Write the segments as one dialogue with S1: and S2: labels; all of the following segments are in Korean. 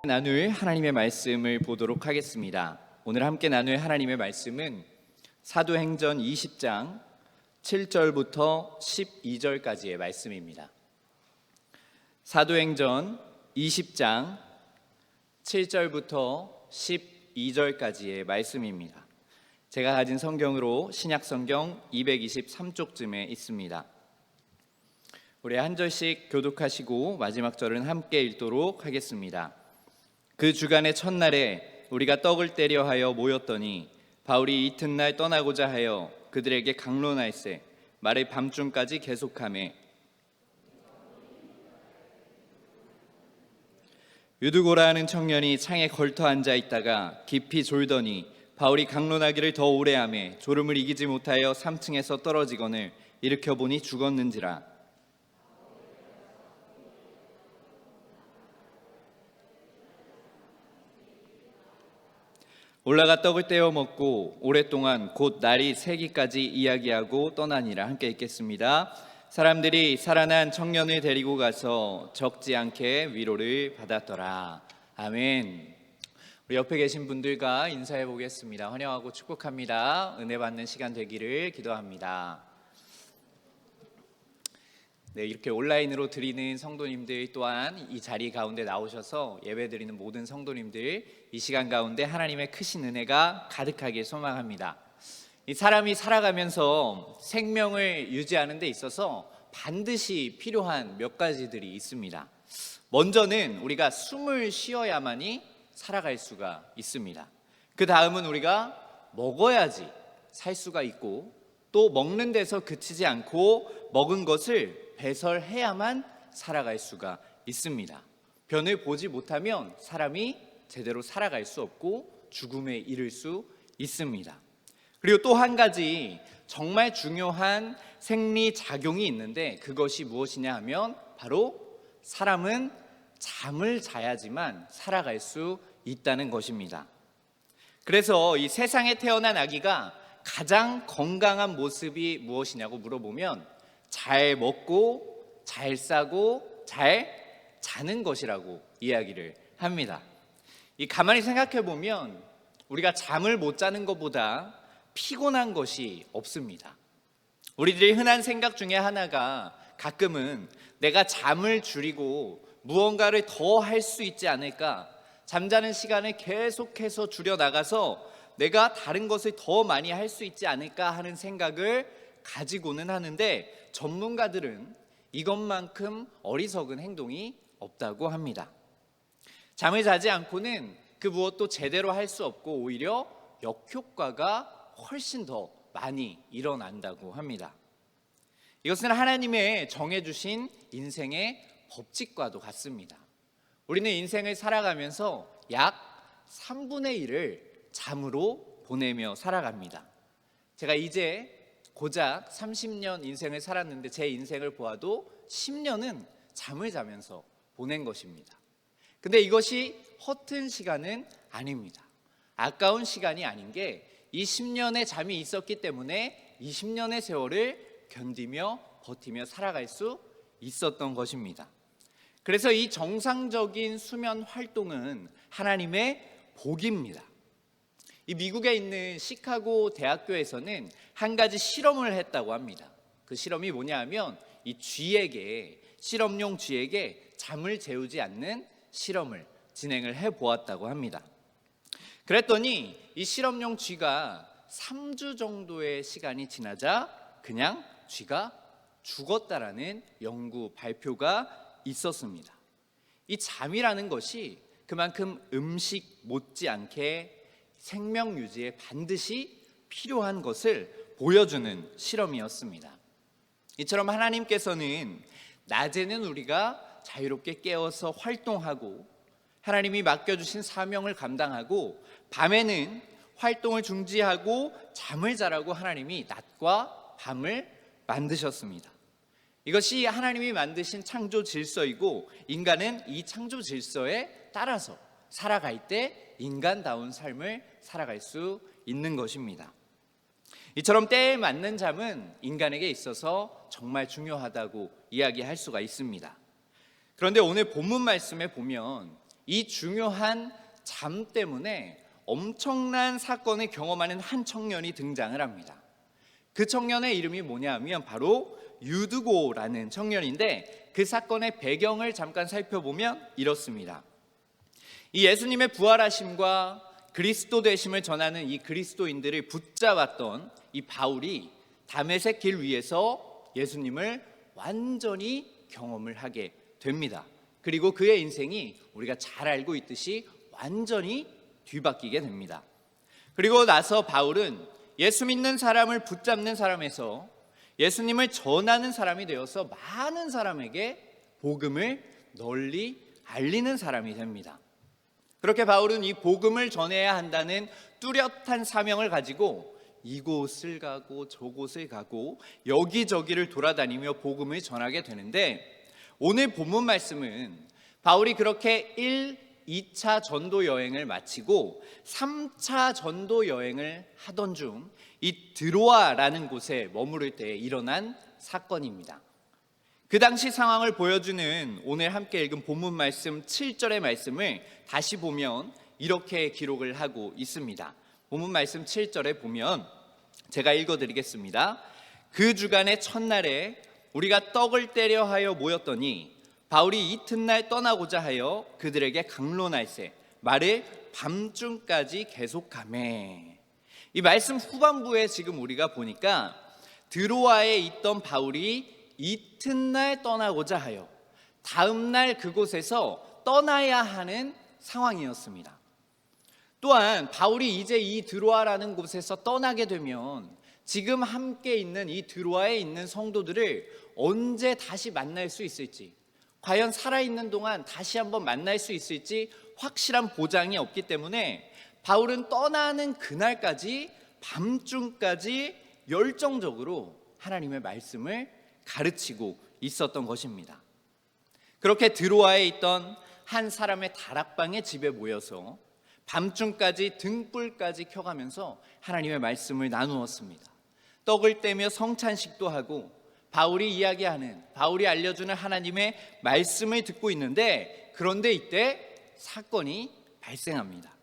S1: 나눌 하나님의 말씀을 보도록 하겠습니다. 오늘 함께 나눌 하나님의 말씀은 사도행전 20장 7절부터 12절까지의 말씀입니다. 사도행전 20장 7절부터 12절까지의 말씀입니다. 제가 가진 성경으로 신약성경 223쪽쯤에 있습니다. 우리 한 절씩 교독하시고 마지막 절은 함께 읽도록 하겠습니다. 그 주간의 첫날에 우리가 떡을 떼려 하여 모였더니 바울이 이튿날 떠나고자 하여 그들에게 강론할세 말을 밤중까지 계속하매 유두고라 하는 청년이 창에 걸터 앉아 있다가 깊이 졸더니 바울이 강론하기를 더 오래 하매 졸음을 이기지 못하여 3층에서 떨어지거늘 일으켜 보니 죽었는지라. 올라가 떡을 떼어 먹고 오랫동안 곧 날이 새기까지 이야기하고 떠나니라. 함께 읽겠습니다. 사람들이 살아난 청년을 데리고 가서 적지 않게 위로를 받았더라. 아멘. 우리 옆에 계신 분들과 인사해 보겠습니다. 환영하고 축복합니다. 은혜 받는 시간 되기를 기도합니다. 네, 이렇게 온라인으로 드리는 성도님들 또한 이 자리 가운데 나오셔서 예배 드리는 모든 성도님들 이 시간 가운데 하나님의 크신 은혜가 가득하길 소망합니다. 이 사람이 살아가면서 생명을 유지하는 데 있어서 반드시 필요한 몇 가지들이 있습니다. 먼저는 우리가 숨을 쉬어야만이 살아갈 수가 있습니다. 그 다음은 우리가 먹어야지 살 수가 있고, 또 먹는 데서 그치지 않고 먹은 것을 배설해야만 살아갈 수가 있습니다. 변을 보지 못하면 사람이 제대로 살아갈 수 없고 죽음에 이를 수 있습니다. 그리고 또 한 가지 정말 중요한 생리작용이 있는데 그것이 무엇이냐 하면 바로 사람은 잠을 자야지만 살아갈 수 있다는 것입니다. 그래서 이 세상에 태어난 아기가 가장 건강한 모습이 무엇이냐고 물어보면 잘 먹고 잘 싸고 잘 자는 것이라고 이야기를 합니다. 이 가만히 생각해 보면 우리가 잠을 못 자는 것보다 피곤한 것이 없습니다. 우리들의 흔한 생각 중에 하나가 가끔은 내가 잠을 줄이고 무언가를 더 할 수 있지 않을까, 잠자는 시간을 계속해서 줄여 나가서 내가 다른 것을 더 많이 할 수 있지 않을까 하는 생각을 가지고는 하는데, 전문가들은 이것만큼 어리석은 행동이 없다고 합니다. 잠을 자지 않고는 그 무엇도 제대로 할 수 없고 오히려 역효과가 훨씬 더 많이 일어난다고 합니다. 이것은 하나님의 정해주신 인생의 법칙과도 같습니다. 우리는 인생을 살아가면서 약 3분의 1을 잠으로 보내며 살아갑니다. 제가 이제 고작 30년 인생을 살았는데 제 인생을 보아도 10년은 잠을 자면서 보낸 것입니다. 근데 이것이 허튼 시간은 아닙니다. 아까운 시간이 아닌 게 이 10년의 잠이 있었기 때문에 20년의 세월을 견디며 버티며 살아갈 수 있었던 것입니다. 그래서 이 정상적인 수면 활동은 하나님의 복입니다. 이 미국에 있는 시카고 대학교에서는 한 가지 실험을 했다고 합니다. 그 실험이 뭐냐 하면 이 실험용 쥐에게 잠을 재우지 않는 실험을 진행을 해보았다고 합니다. 그랬더니 이 실험용 쥐가 3주 정도의 시간이 지나자 그냥 쥐가 죽었다라는 연구 발표가 있었습니다. 이 잠이라는 것이 그만큼 음식 못지않게 생명 유지에 반드시 필요한 것을 보여주는 실험이었습니다. 이처럼 하나님께서는 낮에는 우리가 자유롭게 깨어서 활동하고 하나님이 맡겨주신 사명을 감당하고, 밤에는 활동을 중지하고 잠을 자라고 하나님이 낮과 밤을 만드셨습니다. 이것이 하나님이 만드신 창조 질서이고, 인간은 이 창조 질서에 따라서 살아갈 때 인간다운 삶을 살아갈 수 있는 것입니다. 이처럼 때에 맞는 잠은 인간에게 있어서 정말 중요하다고 이야기할 수가 있습니다. 그런데 오늘 본문 말씀에 보면 이 중요한 잠 때문에 엄청난 사건을 경험하는 한 청년이 등장을 합니다. 그 청년의 이름이 뭐냐면 바로 유드고라는 청년인데, 그 사건의 배경을 잠깐 살펴보면 이렇습니다. 이 예수님의 부활하심과 그리스도 되심을 전하는 이 그리스도인들을 붙잡았던 이 바울이 다메섹 길 위에서 예수님을 완전히 경험을 하게 됩니다. 그리고 그의 인생이 우리가 잘 알고 있듯이 완전히 뒤바뀌게 됩니다. 그리고 나서 바울은 예수 믿는 사람을 붙잡는 사람에서 예수님을 전하는 사람이 되어서 많은 사람에게 복음을 널리 알리는 사람이 됩니다. 그렇게 바울은 이 복음을 전해야 한다는 뚜렷한 사명을 가지고 이곳을 가고 저곳을 가고 여기저기를 돌아다니며 복음을 전하게 되는데, 오늘 본문 말씀은 바울이 그렇게 1, 2차 전도 여행을 마치고 3차 전도 여행을 하던 중 이 드로아라는 곳에 머무를 때 일어난 사건입니다. 그 당시 상황을 보여주는 오늘 함께 읽은 본문 말씀 7절의 말씀을 다시 보면 이렇게 기록을 하고 있습니다. 본문 말씀 7절에 보면 제가 읽어드리겠습니다. 그 주간의 첫날에 우리가 떡을 떼려 하여 모였더니 바울이 이튿날 떠나고자 하여 그들에게 강론할세 말을 밤중까지 계속하매. 이 말씀 후반부에 지금 우리가 보니까 드로아에 있던 바울이 이튿날 떠나고자 하여 다음날 그곳에서 떠나야 하는 상황이었습니다. 또한 바울이 이제 이 드로아라는 곳에서 떠나게 되면 지금 함께 있는 이 드로아에 있는 성도들을 언제 다시 만날 수 있을지, 과연 살아있는 동안 다시 한번 만날 수 있을지 확실한 보장이 없기 때문에 바울은 떠나는 그날까지 밤중까지 열정적으로 하나님의 말씀을 가르치고 있었던 것입니다. 그렇게 드로아에 있던 한 사람의 다락방의 집에 모여서 밤중까지 등불까지 켜가면서 하나님의 말씀을 나누었습니다. 떡을 떼며 성찬식도 하고 바울이 이야기하는, 바울이 알려주는 하나님의 말씀을 듣고 있는데, 그런데 이때 사건이 발생합니다.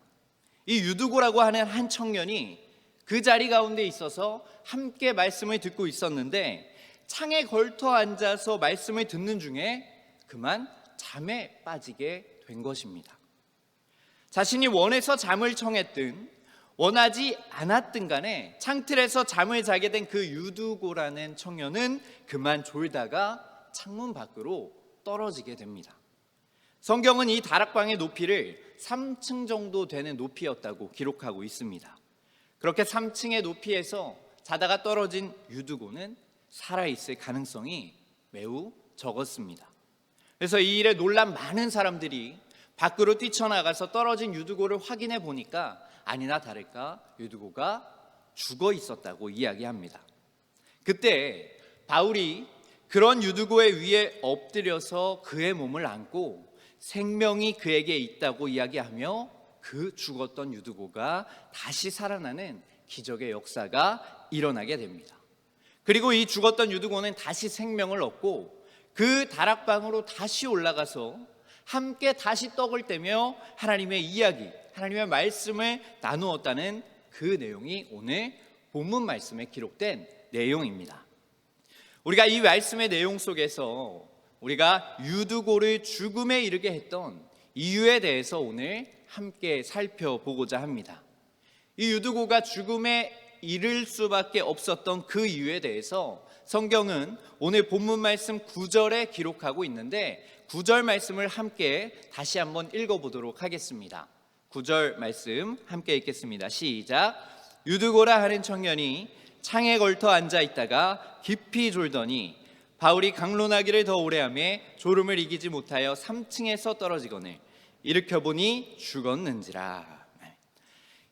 S1: 이 유두고라고 하는 한 청년이 그 자리 가운데 있어서 함께 말씀을 듣고 있었는데, 창에 걸터 앉아서 말씀을 듣는 중에 그만 잠에 빠지게 된 것입니다. 자신이 원해서 잠을 청했든 원하지 않았든 간에 창틀에서 잠을 자게 된 그 유두고라는 청년은 그만 졸다가 창문 밖으로 떨어지게 됩니다. 성경은 이 다락방의 높이를 3층 정도 되는 높이였다고 기록하고 있습니다. 그렇게 3층의 높이에서 자다가 떨어진 유두고는 살아있을 가능성이 매우 적었습니다. 그래서 이 일에 놀란 많은 사람들이 밖으로 뛰쳐나가서 떨어진 유두고를 확인해 보니까 아니나 다를까 유두고가 죽어 있었다고 이야기합니다. 그때 바울이 그런 유두고의 위에 엎드려서 그의 몸을 안고 생명이 그에게 있다고 이야기하며 그 죽었던 유두고가 다시 살아나는 기적의 역사가 일어나게 됩니다. 그리고 이 죽었던 유두고는 다시 생명을 얻고 그 다락방으로 다시 올라가서 함께 다시 떡을 떼며 하나님의 이야기, 하나님의 말씀을 나누었다는 그 내용이 오늘 본문 말씀에 기록된 내용입니다. 우리가 이 말씀의 내용 속에서 우리가 유두고를 죽음에 이르게 했던 이유에 대해서 오늘 함께 살펴보고자 합니다. 이 유두고가 죽음에 이를 수밖에 없었던 그 이유에 대해서 성경은 오늘 본문 말씀 9절에 기록하고 있는데 9절 말씀을 함께 다시 한번 읽어보도록 하겠습니다. 9절 말씀 함께 읽겠습니다. 시작. 유두고라 하는 청년이 창에 걸터 앉아 있다가 깊이 졸더니 바울이 강론하기를 더 오래하며 졸음을 이기지 못하여 3층에서 떨어지거늘 일으켜보니 죽었는지라.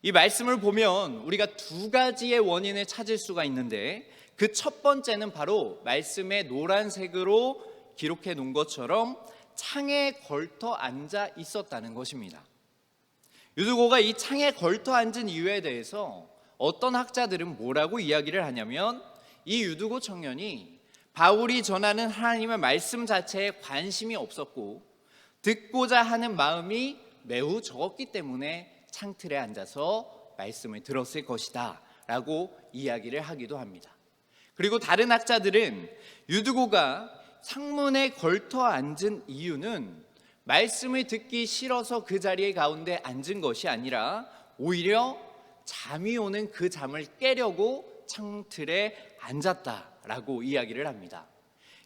S1: 이 말씀을 보면 우리가 두 가지의 원인을 찾을 수가 있는데, 그 첫 번째는 바로 말씀에 노란색으로 기록해 놓은 것처럼 창에 걸터 앉아 있었다는 것입니다. 유두고가 이 창에 걸터 앉은 이유에 대해서 어떤 학자들은 뭐라고 이야기를 하냐면, 이 유두고 청년이 바울이 전하는 하나님의 말씀 자체에 관심이 없었고, 듣고자 하는 마음이 매우 적었기 때문에 창틀에 앉아서 말씀을 들었을 것이다 라고 이야기를 하기도 합니다. 그리고 다른 학자들은 유두고가 창문에 걸터 앉은 이유는 말씀을 듣기 싫어서 그 자리에 가운데 앉은 것이 아니라 오히려 잠이 오는 그 잠을 깨려고 창틀에 앉았다라고 이야기를 합니다.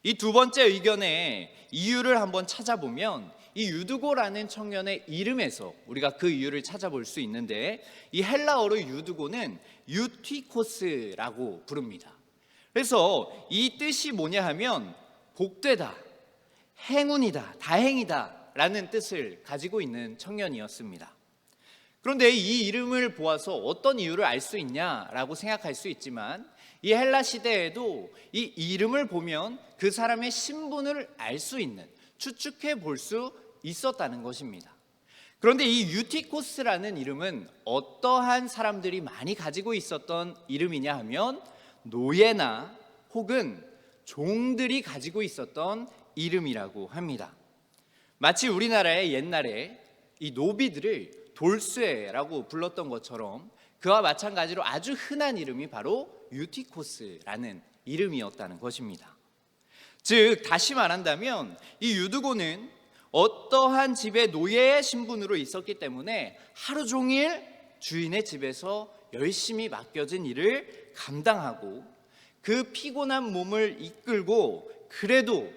S1: 이 두 번째 의견의 이유를 한번 찾아보면 이 유두고라는 청년의 이름에서 우리가 그 이유를 찾아볼 수 있는데, 이 헬라어로 유두고는 유티코스라고 부릅니다. 그래서 이 뜻이 뭐냐 하면 복되다, 행운이다, 다행이다 라는 뜻을 가지고 있는 청년이었습니다. 그런데 이 이름을 보아서 어떤 이유를 알 수 있냐라고 생각할 수 있지만, 이 헬라 시대에도 이 이름을 보면 그 사람의 신분을 알 수 있는, 추측해 볼 수 있었다는 것입니다. 그런데 이 유티코스라는 이름은 어떠한 사람들이 많이 가지고 있었던 이름이냐 하면 노예나 혹은 종들이 가지고 있었던 이름이라고 합니다. 마치 우리나라의 옛날에 이 노비들을 돌쇠라고 불렀던 것처럼 그와 마찬가지로 아주 흔한 이름이 바로 유티코스라는 이름이었다는 것입니다. 즉 다시 말한다면 이 유두고는 어떠한 집의 노예의 신분으로 있었기 때문에 하루 종일 주인의 집에서 열심히 맡겨진 일을 감당하고 그 피곤한 몸을 이끌고 그래도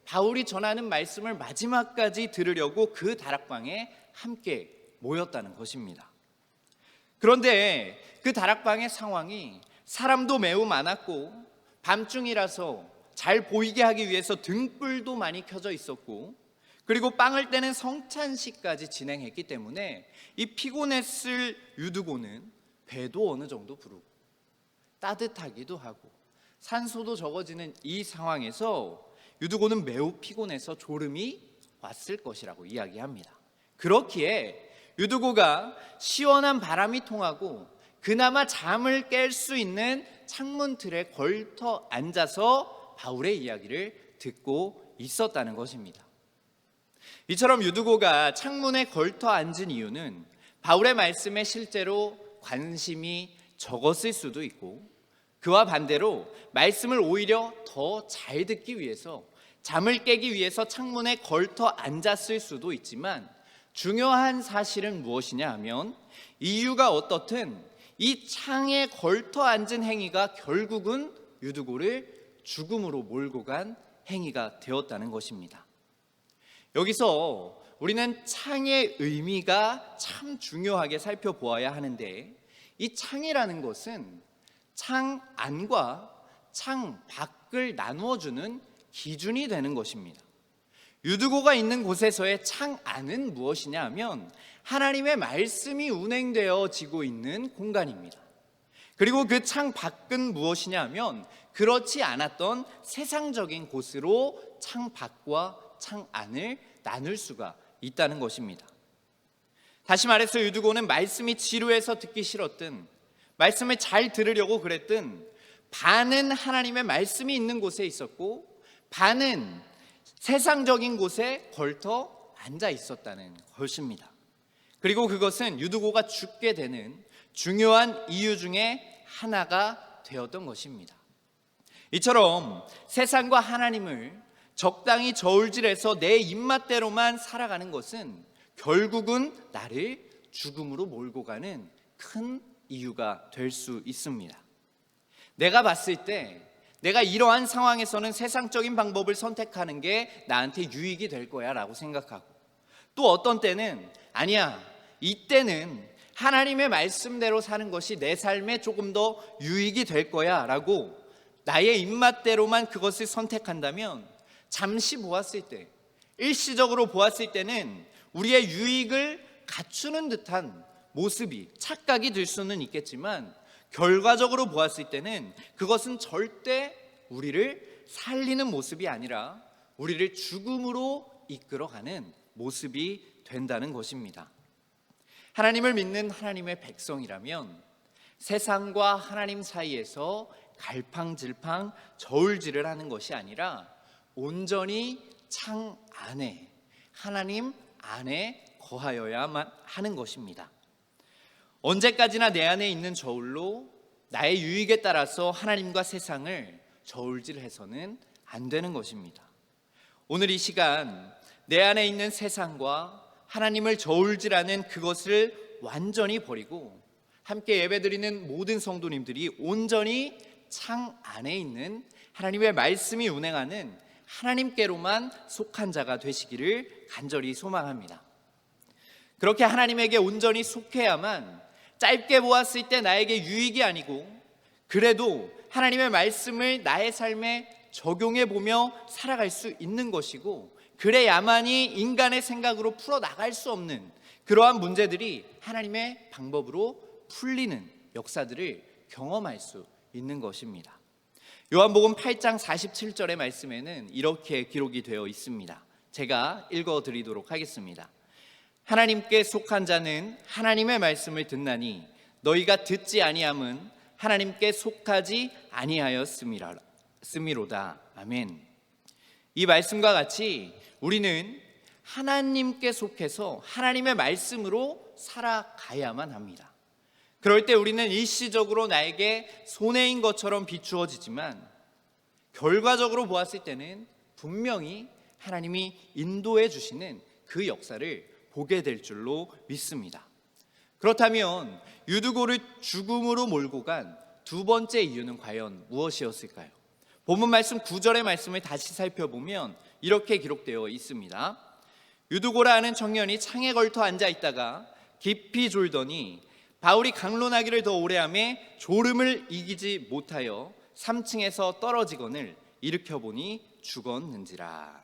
S1: 바울이 전하는 말씀을 마지막까지 들으려고 그 다락방에 함께 모였다는 것입니다. 그런데 그 다락방의 상황이 사람도 매우 많았고 밤중이라서 잘 보이게 하기 위해서 등불도 많이 켜져 있었고, 그리고 빵을 떼는 성찬식까지 진행했기 때문에 이 피곤했을 유두고는 배도 어느 정도 부르고 따뜻하기도 하고 산소도 적어지는 이 상황에서 유두고는 매우 피곤해서 졸음이 왔을 것이라고 이야기합니다. 그렇기에 유두고가 시원한 바람이 통하고 그나마 잠을 깰 수 있는 창문틀에 걸터 앉아서 바울의 이야기를 듣고 있었다는 것입니다. 이처럼 유두고가 창문에 걸터 앉은 이유는 바울의 말씀에 실제로 관심이 적었을 수도 있고, 그와 반대로 말씀을 오히려 더 잘 듣기 위해서, 잠을 깨기 위해서 창문에 걸터 앉았을 수도 있지만, 중요한 사실은 무엇이냐 하면 이유가 어떻든 이 창에 걸터 앉은 행위가 결국은 유두고를 죽음으로 몰고 간 행위가 되었다는 것입니다. 여기서 우리는 창의 의미가 참 중요하게 살펴보아야 하는데, 이 창이라는 것은 창 안과 창 밖을 나누어주는 기준이 되는 것입니다. 유두고가 있는 곳에서의 창 안은 무엇이냐 하면 하나님의 말씀이 운행되어지고 있는 공간입니다. 그리고 그 창 밖은 무엇이냐 하면 그렇지 않았던 세상적인 곳으로 창 밖과 창 안을 나눌 수가 있다는 것입니다. 다시 말해서 유두고는 말씀이 지루해서 듣기 싫었든 말씀을 잘 들으려고 그랬든 반은 하나님의 말씀이 있는 곳에 있었고 반은 세상적인 곳에 걸터 앉아 있었다는 것입니다. 그리고 그것은 유두고가 죽게 되는 중요한 이유 중에 하나가 되었던 것입니다. 이처럼 세상과 하나님을 적당히 저울질해서 내 입맛대로만 살아가는 것은 결국은 나를 죽음으로 몰고 가는 큰 이유가 될 수 있습니다. 내가 봤을 때 내가 이러한 상황에서는 세상적인 방법을 선택하는 게 나한테 유익이 될 거야 라고 생각하고, 또 어떤 때는 아니야, 이때는 하나님의 말씀대로 사는 것이 내 삶에 조금 더 유익이 될 거야 라고 나의 입맛대로만 그것을 선택한다면 잠시 보았을 때, 일시적으로 보았을 때는 우리의 유익을 갖추는 듯한 모습이, 착각이 들 수는 있겠지만 결과적으로 보았을 때는 그것은 절대 우리를 살리는 모습이 아니라 우리를 죽음으로 이끌어가는 모습이 된다는 것입니다. 하나님을 믿는 하나님의 백성이라면 세상과 하나님 사이에서 갈팡질팡 저울질을 하는 것이 아니라 온전히 창 안에 하나님 안에 거하여야만 하는 것입니다. 언제까지나 내 안에 있는 저울로 나의 유익에 따라서 하나님과 세상을 저울질해서는 안 되는 것입니다. 오늘 이 시간 내 안에 있는 세상과 하나님을 저울질하는 그것을 완전히 버리고 함께 예배드리는 모든 성도님들이 온전히 창 안에 있는 하나님의 말씀이 운행하는 하나님께로만 속한 자가 되시기를 간절히 소망합니다. 그렇게 하나님에게 온전히 속해야만 짧게 보았을 때 나에게 유익이 아니고 그래도 하나님의 말씀을 나의 삶에 적용해 보며 살아갈 수 있는 것이고 그래야만이 인간의 생각으로 풀어나갈 수 없는 그러한 문제들이 하나님의 방법으로 풀리는 역사들을 경험할 수 있는 것입니다. 요한복음 8장 47절의 말씀에는 이렇게 기록이 되어 있습니다. 제가 읽어드리도록 하겠습니다. 하나님께 속한 자는 하나님의 말씀을 듣나니 너희가 듣지 아니함은 하나님께 속하지 아니하였음이로다. 아멘. 이 말씀과 같이 우리는 하나님께 속해서 하나님의 말씀으로 살아가야만 합니다. 그럴 때 우리는 일시적으로 나에게 손해인 것처럼 비추어지지만 결과적으로 보았을 때는 분명히 하나님이 인도해 주시는 그 역사를 보게 될 줄로 믿습니다. 그렇다면 유두고를 죽음으로 몰고 간 두 번째 이유는 과연 무엇이었을까요? 본문 말씀 9절의 말씀을 다시 살펴보면 이렇게 기록되어 있습니다. 유두고라 하는 청년이 창에 걸터 앉아 있다가 깊이 졸더니 바울이 강론하기를 더 오래하며 졸음을 이기지 못하여 3층에서 떨어지거늘 일으켜보니 죽었는지라.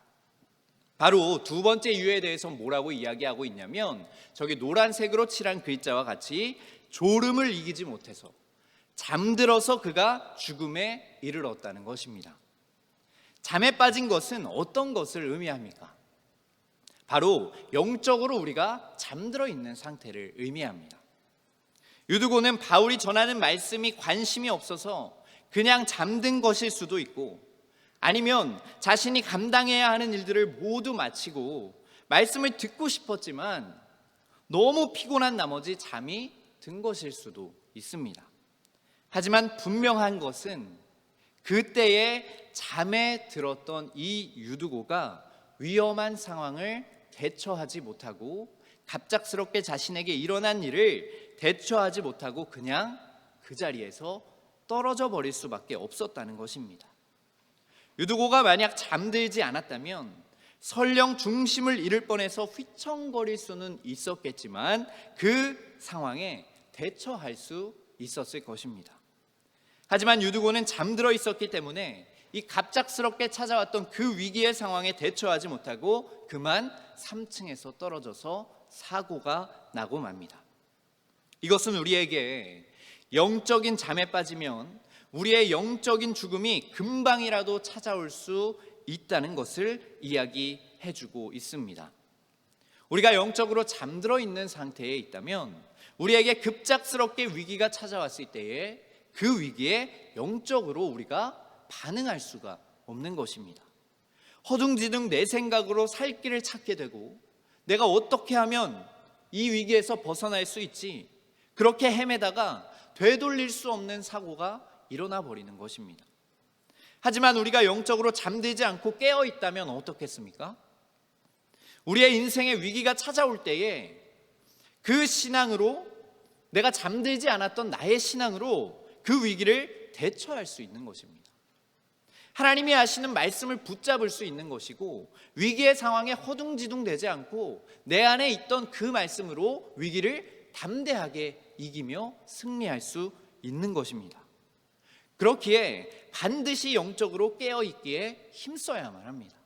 S1: 바로 두 번째 이유에 대해서 뭐라고 이야기하고 있냐면 저기 노란색으로 칠한 글자와 같이 졸음을 이기지 못해서 잠들어서 그가 죽음에 이르렀다는 것입니다. 잠에 빠진 것은 어떤 것을 의미합니까? 바로 영적으로 우리가 잠들어 있는 상태를 의미합니다. 유두고는 바울이 전하는 말씀이 관심이 없어서 그냥 잠든 것일 수도 있고 아니면 자신이 감당해야 하는 일들을 모두 마치고 말씀을 듣고 싶었지만 너무 피곤한 나머지 잠이 든 것일 수도 있습니다. 하지만 분명한 것은 그때에 잠에 들었던 이 유두고가 위험한 상황을 대처하지 못하고 갑작스럽게 자신에게 일어난 일을 대처하지 못하고 그냥 그 자리에서 떨어져 버릴 수밖에 없었다는 것입니다. 유두고가 만약 잠들지 않았다면 설령 중심을 잃을 뻔해서 휘청거릴 수는 있었겠지만 그 상황에 대처할 수 있었을 것입니다. 하지만 유두고는 잠들어 있었기 때문에 이 갑작스럽게 찾아왔던 그 위기의 상황에 대처하지 못하고 그만 3층에서 떨어져서 사고가 나고 맙니다. 이것은 우리에게 영적인 잠에 빠지면 우리의 영적인 죽음이 금방이라도 찾아올 수 있다는 것을 이야기해주고 있습니다. 우리가 영적으로 잠들어 있는 상태에 있다면 우리에게 급작스럽게 위기가 찾아왔을 때에 그 위기에 영적으로 우리가 반응할 수가 없는 것입니다. 허둥지둥 내 생각으로 살 길을 찾게 되고 내가 어떻게 하면 이 위기에서 벗어날 수 있지 그렇게 헤매다가 되돌릴 수 없는 사고가 일어나 버리는 것입니다. 하지만 우리가 영적으로 잠들지 않고 깨어 있다면 어떻겠습니까? 우리의 인생의 위기가 찾아올 때에 그 신앙으로 내가 잠들지 않았던 나의 신앙으로 그 위기를 대처할 수 있는 것입니다. 하나님이 하시는 말씀을 붙잡을 수 있는 것이고 위기의 상황에 허둥지둥 되지 않고 내 안에 있던 그 말씀으로 위기를 담대하게 이기며 승리할 수 있는 것입니다. 그렇기에 반드시 영적으로 깨어있기에 힘써야만 합니다.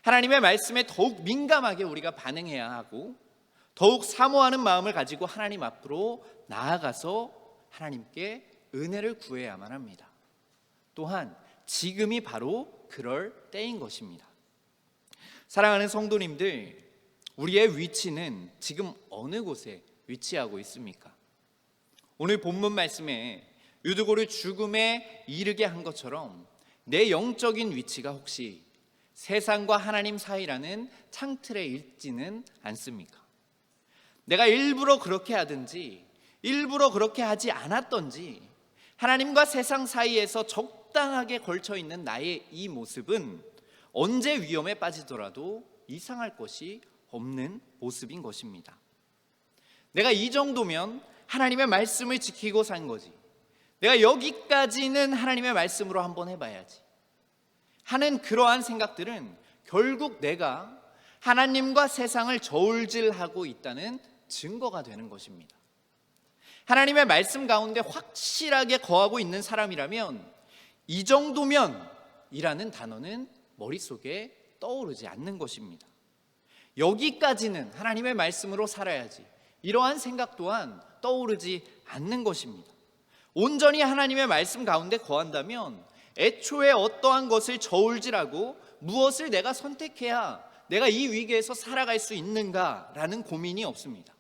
S1: 하나님의 말씀에 더욱 민감하게 우리가 반응해야 하고 더욱 사모하는 마음을 가지고 하나님 앞으로 나아가서 하나님께 은혜를 구해야만 합니다. 또한 지금이 바로 그럴 때인 것입니다. 사랑하는 성도님들, 우리의 위치는 지금 어느 곳에 위치하고 있습니까? 오늘 본문 말씀에 유두고를 죽음에 이르게 한 것처럼 내 영적인 위치가 혹시 세상과 하나님 사이라는 창틀에 있지는 않습니까? 내가 일부러 그렇게 하든지 일부러 그렇게 하지 않았던지 하나님과 세상 사이에서 적당하게 걸쳐 있는 나의 이 모습은 언제 위험에 빠지더라도 이상할 것이 없는 모습인 것입니다. 내가 이 정도면 하나님의 말씀을 지키고 산 거지, 내가 여기까지는 하나님의 말씀으로 한번 해봐야지 하는 그러한 생각들은 결국 내가 하나님과 세상을 저울질하고 있다는 증거가 되는 것입니다. 하나님의 말씀 가운데 확실하게 거하고 있는 사람이라면 이 정도면 이라는 단어는 머릿속에 떠오르지 않는 것입니다. 여기까지는 하나님의 말씀으로 살아야지, 이러한 생각 또한 떠오르지 않는 것입니다. 온전히 하나님의 말씀 가운데 거한다면 애초에 어떠한 것을 저울질하고 무엇을 내가 선택해야 내가 이 위기에서 살아갈 수 있는가라는 고민이 없습니다.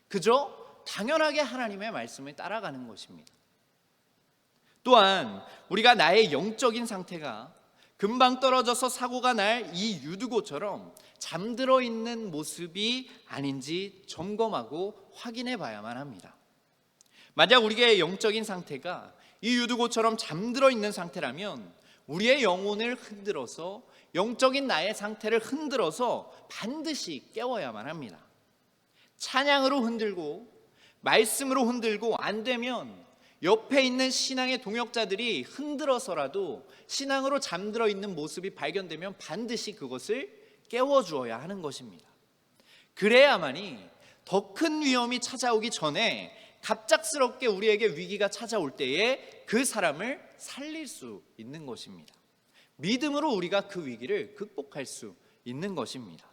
S1: 그저 당연하게 하나님의 말씀을 따라가는 것입니다. 또한 우리가 나의 영적인 상태가 금방 떨어져서 사고가 날 이 유두고처럼 잠들어 있는 모습이 아닌지 점검하고 확인해 봐야만 합니다. 만약 우리의 영적인 상태가 이 유두고처럼 잠들어 있는 상태라면 우리의 영혼을 흔들어서, 영적인 나의 상태를 흔들어서 반드시 깨워야만 합니다. 찬양으로 흔들고 말씀으로 흔들고 안 되면 옆에 있는 신앙의 동역자들이 흔들어서라도 신앙으로 잠들어 있는 모습이 발견되면 반드시 그것을 깨워주어야 하는 것입니다. 그래야만이 더 큰 위험이 찾아오기 전에 갑작스럽게 우리에게 위기가 찾아올 때에 그 사람을 살릴 수 있는 것입니다. 믿음으로 우리가 그 위기를 극복할 수 있는 것입니다.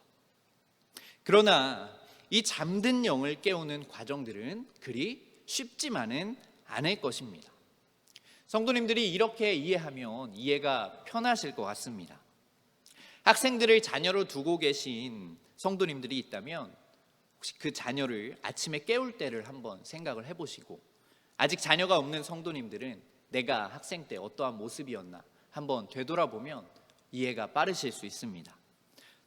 S1: 그러나 이 잠든 영을 깨우는 과정들은 그리 쉽지만은 않을 것입니다. 성도님들이 이렇게 이해하면 이해가 편하실 것 같습니다. 학생들을 자녀로 두고 계신 성도님들이 있다면 혹시 그 자녀를 아침에 깨울 때를 한번 생각을 해보시고, 아직 자녀가 없는 성도님들은 내가 학생 때 어떠한 모습이었나 한번 되돌아보면 이해가 빠르실 수 있습니다.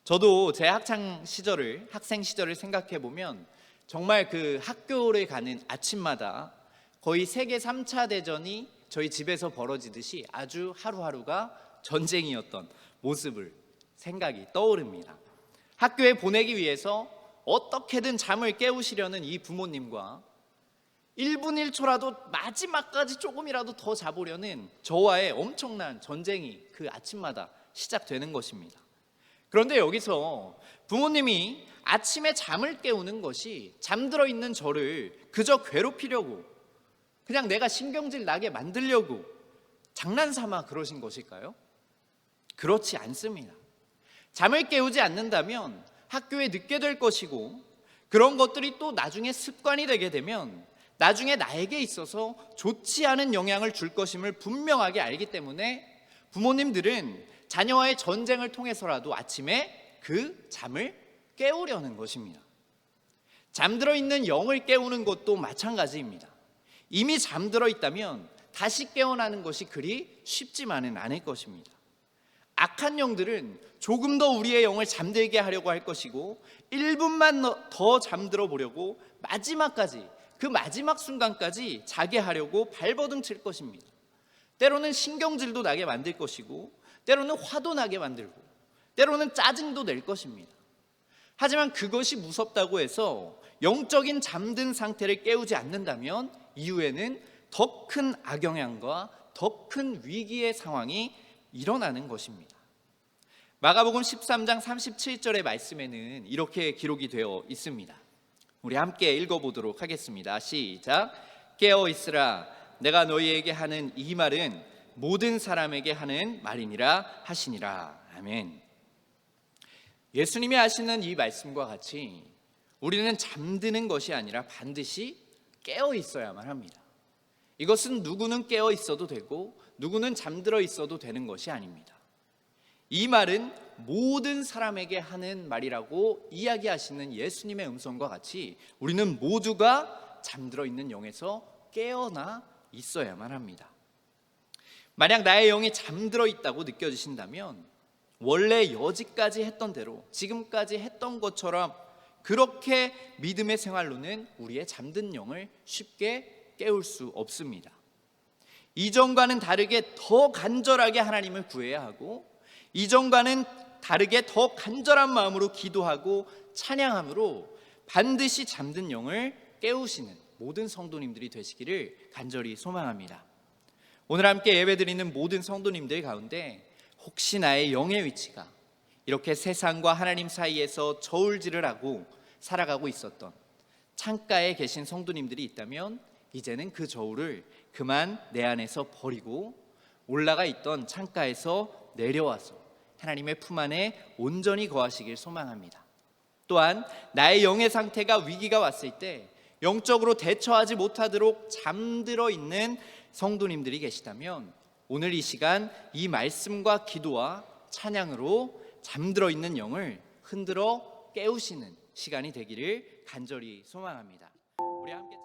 S1: 저도 제 학생 시절을 생각해 보면 정말 그 학교를 가는 아침마다 거의 세계 3차 대전이 저희 집에서 벌어지듯이 아주 하루하루가 전쟁이었던 모습을 생각이 떠오릅니다. 학교에 보내기 위해서 어떻게든 잠을 깨우시려는 이 부모님과 1분 1초라도 마지막까지 조금이라도 더 자보려는 저와의 엄청난 전쟁이 그 아침마다 시작되는 것입니다. 그런데 여기서 부모님이 아침에 잠을 깨우는 것이 잠들어 있는 저를 그저 괴롭히려고, 그냥 내가 신경질 나게 만들려고 장난삼아 그러신 것일까요? 그렇지 않습니다. 잠을 깨우지 않는다면 학교에 늦게 될 것이고, 그런 것들이 또 나중에 습관이 되게 되면 나중에 나에게 있어서 좋지 않은 영향을 줄 것임을 분명하게 알기 때문에 부모님들은 자녀와의 전쟁을 통해서라도 아침에 그 잠을 깨우려는 것입니다. 잠들어 있는 영을 깨우는 것도 마찬가지입니다. 이미 잠들어 있다면 다시 깨어나는 것이 그리 쉽지만은 않을 것입니다. 악한 영들은 조금 더 우리의 영을 잠들게 하려고 할 것이고, 1분만 더 잠들어 보려고 마지막까지, 그 마지막 순간까지 자게 하려고 발버둥 칠 것입니다. 때로는 신경질도 나게 만들 것이고, 때로는 화도 나게 만들고, 때로는 짜증도 낼 것입니다. 하지만 그것이 무섭다고 해서 영적인 잠든 상태를 깨우지 않는다면 이후에는 더 큰 악영향과 더 큰 위기의 상황이 일어나는 것입니다. 마가복음 13장 37절의 말씀에는 이렇게 기록이 되어 있습니다. 우리 함께 읽어보도록 하겠습니다. 시작. 깨어 있으라. 내가 너희에게 하는 이 말은 모든 사람에게 하는 말이니라 하시니라. 아멘. 예수님이 하시는 이 말씀과 같이 우리는 잠드는 것이 아니라 반드시 깨어 있어야만 합니다. 이것은 누구는 깨어 있어도 되고 누구는 잠들어 있어도 되는 것이 아닙니다. 이 말은 모든 사람에게 하는 말이라고 이야기하시는 예수님의 음성과 같이 우리는 모두가 잠들어 있는 영에서 깨어나 있어야만 합니다. 만약 나의 영이 잠들어 있다고 느껴지신다면 원래 여지까지 했던 대로 지금까지 했던 것처럼 그렇게 믿음의 생활로는 우리의 잠든 영을 쉽게 깨울 수 없습니다. 이전과는 다르게 더 간절하게 하나님을 구해야 하고, 이전과는 다르게 더 간절한 마음으로 기도하고 찬양함으로 반드시 잠든 영을 깨우시는 모든 성도님들이 되시기를 간절히 소망합니다. 오늘 함께 예배드리는 모든 성도님들 가운데 혹시 나의 영의 위치가 이렇게 세상과 하나님 사이에서 저울질을 하고 살아가고 있었던 창가에 계신 성도님들이 있다면 이제는 그 저울을 그만 내 안에서 버리고 올라가 있던 창가에서 내려와서 하나님의 품 안에 온전히 거하시길 소망합니다. 또한 나의 영의 상태가 위기가 왔을 때 영적으로 대처하지 못하도록 잠들어 있는 성도님들이 계시다면 오늘 이 시간 이 말씀과 기도와 찬양으로 잠들어 있는 영을 흔들어 깨우시는 시간이 되기를 간절히 소망합니다. 우리 함께